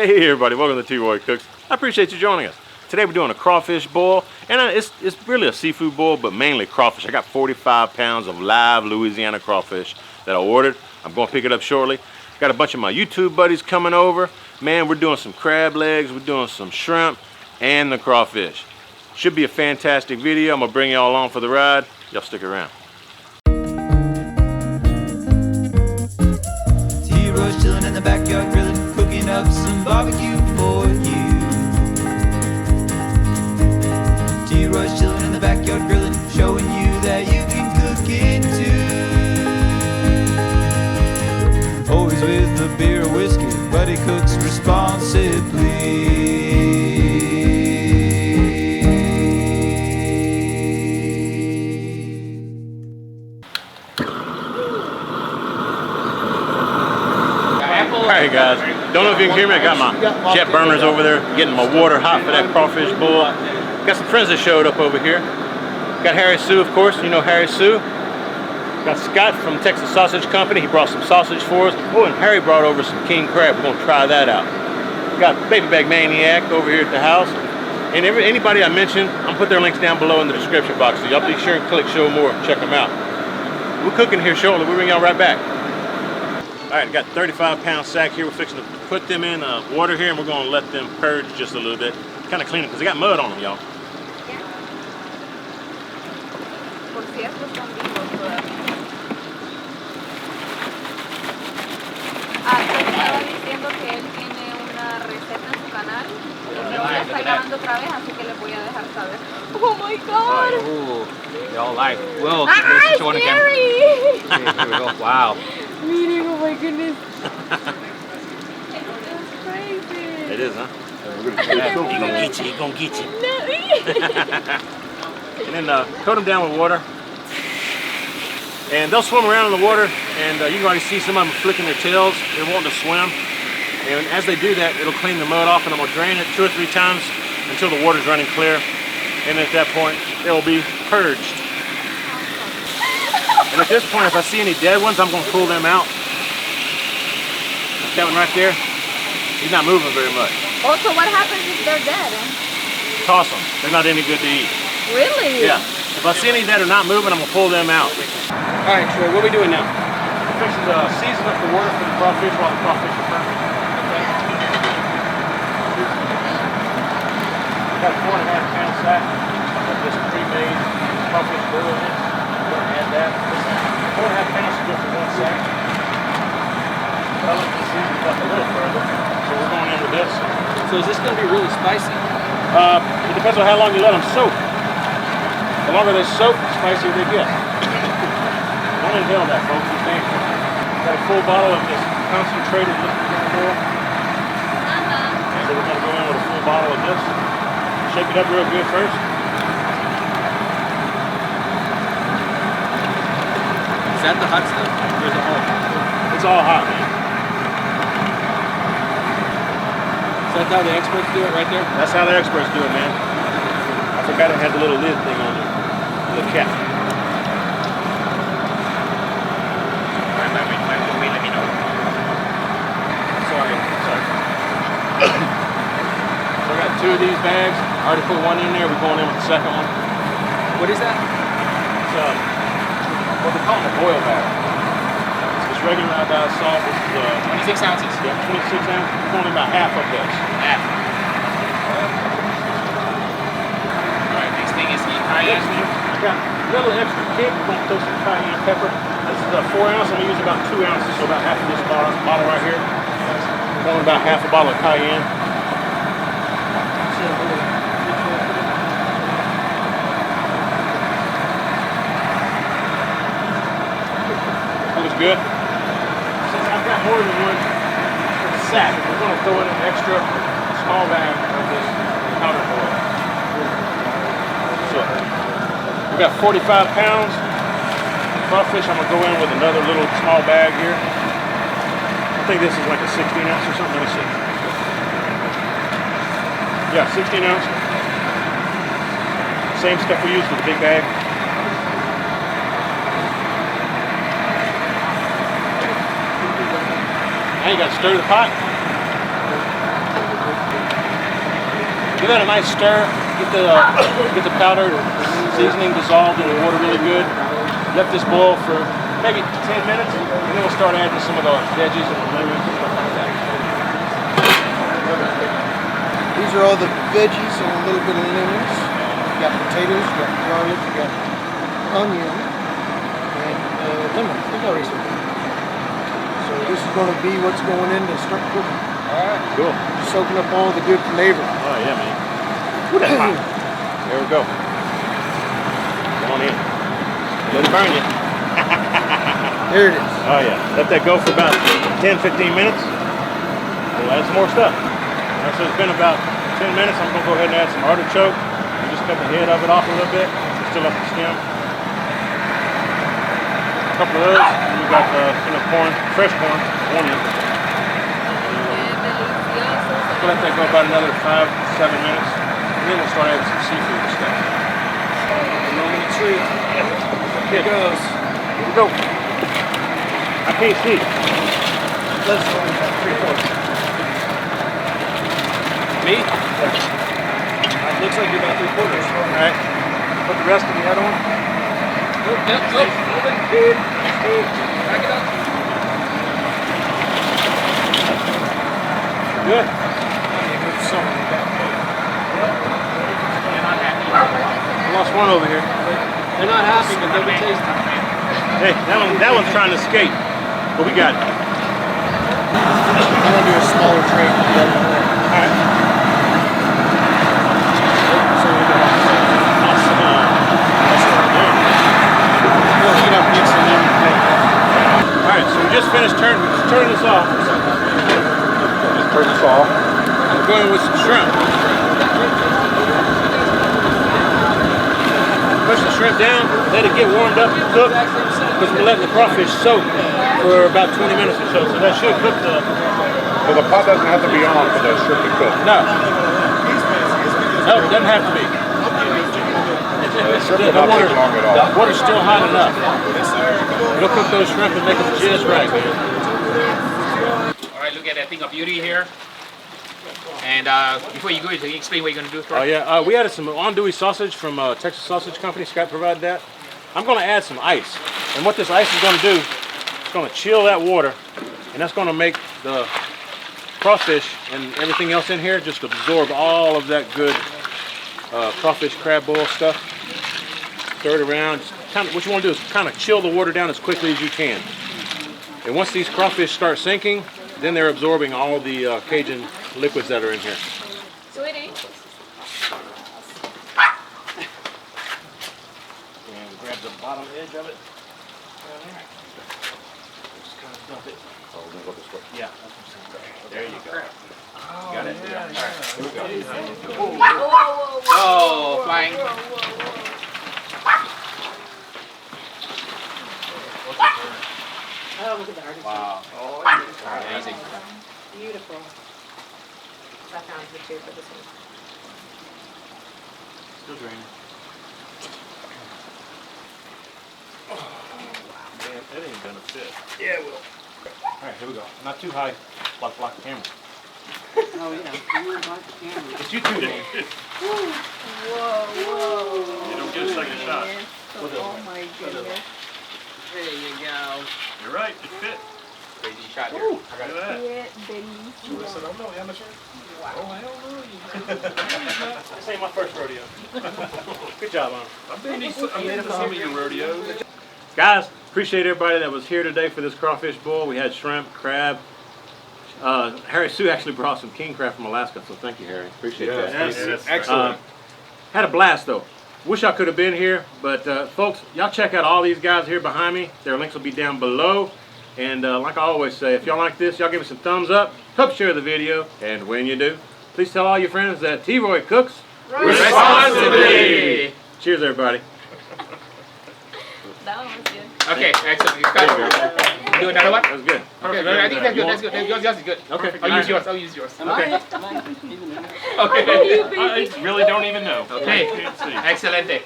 Hey everybody, welcome to T-Roy Cooks. I appreciate you joining us. Today we're doing a crawfish boil, and it's really a seafood boil, but mainly crawfish. I got 45 pounds of live Louisiana crawfish that I ordered. I'm going to pick it up shortly. Got a bunch of my YouTube buddies coming over. Man, we're doing some crab legs, we're doing some shrimp, and the crawfish. Should be a fantastic video. I'm going to bring y'all along for the ride. Y'all stick around. T-Roy's chilling in the backyard grilling, cooking up some barbecue for you. T-Roy's chilling in the backyard grilling, showing you that you can cook it too. Always with a beer or whiskey, but he cooks responsibly. Alright guys, don't know if you can hear me. I got my jet burners over there getting my water hot for that crawfish boil. Got some friends that showed up over here. Got Harry Sue, of course, you know Harry Sue. Got Scott from Texas Sausage Company, he brought some sausage for us. Oh, and Harry brought over some king crab, we're gonna try that out. Got Baby Bag Maniac over here at the house. And anybody I mentioned, I'm put their links down below in the description box, so y'all be sure and click show more, check them out. We're cooking here shortly, we'll bring y'all right back. Alright, got 35-pound sack here. We're fixing to put them in water here, and we're going to let them purge just a little bit. Kind of clean them, because they got mud on them, y'all. Por cierto, están vivos todavía. Te estaba diciendo que él tiene una receta en su canal. Y ya está grabando otra vez, así que les voy a dejar saber. Oh my god! Ooh, y'all like. Well, Scary! Here we go. Wow. Meaning, oh my goodness. It's crazy. It is, huh? He's gonna get you. And then coat them down with water. And they'll swim around in the water, and you can already see some of them flicking their tails. They're wanting to swim. And as they do that, it'll clean the mud off, and I'm gonna drain it 2 or 3 times until the water's running clear. And at that point, it'll be purged. And at this point, if I see any dead ones, I'm going to pull them out. That one right there, he's not moving very much. Oh, so what happens if they're dead? Toss them. They're not any good to eat. Really? Yeah. If I see any that are not moving, I'm going to pull them out. All right, Troy, what are we doing now? I'm fixing to season up the water for the crawfish while the crawfish are perfect. Okay. I got a 4.5-pound sack of this pre-made crawfish boil in it. I'm going to add that. 4.5 pounds to go for one sack. But I like to season it up a little further, so we're going in with this. So is this going to be really spicy? It depends on how long you let them soak. The longer they soak, the spicier they get. Don't inhale that, folks. It's dangerous. Got a full bottle of this concentrated liquid Tornatore. So we're going to go in with a full bottle of this. Shake it up real good first. Is that the hot stuff? Or is it all? It's all hot, man. Is that how the experts do it right there? That's how the experts do it, man. I forgot it had the little lid thing on it. The cap. Let me know. Sorry. So I got 2 of these bags. I already put one in there. We're going in with the second one. What is that? It's what they call it a boil bag. It's just regular iodized salt. This is 26 ounces. Yeah, 26 ounces. It's only about half of this. Half. Alright, next thing is the cayenne. I got a little extra kick. We're going to throw some cayenne pepper. This is a 4 ounce. I'm going to use about 2 ounces, so about half of this bottle right here. Only about half a bottle of cayenne. Looks good. Since I've got more than one sack, we're going to throw in an extra small bag of this powder oil. So we got 45 pounds crawfish. I'm going to go in with another little small bag here. I think this is like a 16 ounce or something. Let me see. Yeah, 16 ounce. Same stuff we used with the big bag. Now you got to stir the pot. Give that a nice stir. Get the powdered seasoning dissolved in the water really good. Let this boil for maybe 10 minutes, and then we'll start adding some of the veggies and the lemons and stuff like that. These are all the veggies and a little bit of lemons. You got potatoes, you got garlic, you got onion, and lemon. Look how it's looking. So this is going to be what's going in to start cooking. Alright, cool. Soaking up all the good flavor. Oh yeah, man. There we go. Come on in. Let it burn you. There it is. Oh yeah. Let that go for about 10-15 minutes. We'll add some more stuff. Alright, so it's been about 10 minutes. I'm going to go ahead and add some artichoke. You just cut the head of it off a little bit. Still up the stem. A couple of those. And we got corn, fresh corn, onion. We'll let that go about another 5-7 minutes. And then we'll start adding some seafood and stuff. The moment of truth. Here it goes. Here we go. I can't see. Let's go with that 3/4. Me? It looks like you're about 3/4. Alright. Put the rest of the other one. Back it up. Good. I lost one over here. They're not happy, but they'll be tasty. Hey, that one's trying to escape. But we got it. I'm going to do a smaller tray for the other one. Alright. Alright, so we just finished turning this off. Just turn this off. We're going with some shrimp. Push the shrimp down, let it get warmed up and cook, because we're letting the crawfish soak for about 20 minutes or so. So that should cook the... So the pot doesn't have to be on for the shrimp to cook? No. No, it doesn't have to be. Shrimp will not take long at all. The water's still hot enough. It'll cook those shrimp and make them just right, man. Alright, look at that thing of beauty here. And before you go, can you explain what you're going to do? Oh yeah, we added some andouille sausage from Texas Sausage Company. Scott provided that. I'm going to add some ice. And what this ice is going to do, it's going to chill that water. And that's going to make the crawfish and everything else in here just absorb all of that good crawfish crab boil stuff. Stir it around. Just what you want to do is kind of chill the water down as quickly as you can. And once these crawfish start sinking, then they're absorbing all the Cajun liquids that are in here. Sweetie. And grab the bottom edge of it. Down there. Just kind of dump it. Oh, we're going to go this way. Yeah. There you go. Got it. Yeah. All right. Here we go. Oh, flying. Oh, look at the artichoke. Wow. Amazing. Beautiful. That sounds good too for this one. Still draining. Oh, man, that ain't gonna fit. Yeah, it will. All right, here we go. Not too high. Block the camera. Oh yeah, you want to block the camera. It's you two, man. Whoa. You don't get a second shot. Oh my goodness. There you go. You're right. It fit. Crazy shot here. Look at that. This ain't my first rodeo. Good job, man. I've been to some of your rodeos. Guys, appreciate everybody that was here today for this crawfish boil. We had shrimp, crab. Harry Sue actually brought some king crab from Alaska, so thank you, Harry. Appreciate that. Yes, excellent. Had a blast, though. Wish I could have been here, but folks, y'all check out all these guys here behind me. Their links will be down below. And like I always say, if y'all like this, y'all give us a thumbs up, help share the video, and when you do, please tell all your friends that T-Roy cooks responsibly. Cheers, everybody. That one was good. Okay, excellent. You got it. Do another one? That was good. Okay, I think that's good. That's good. Yours is good. Okay. I'll use yours. I'll use yours. Okay. Okay. I really don't even know. Okay. Can't see. Excelente.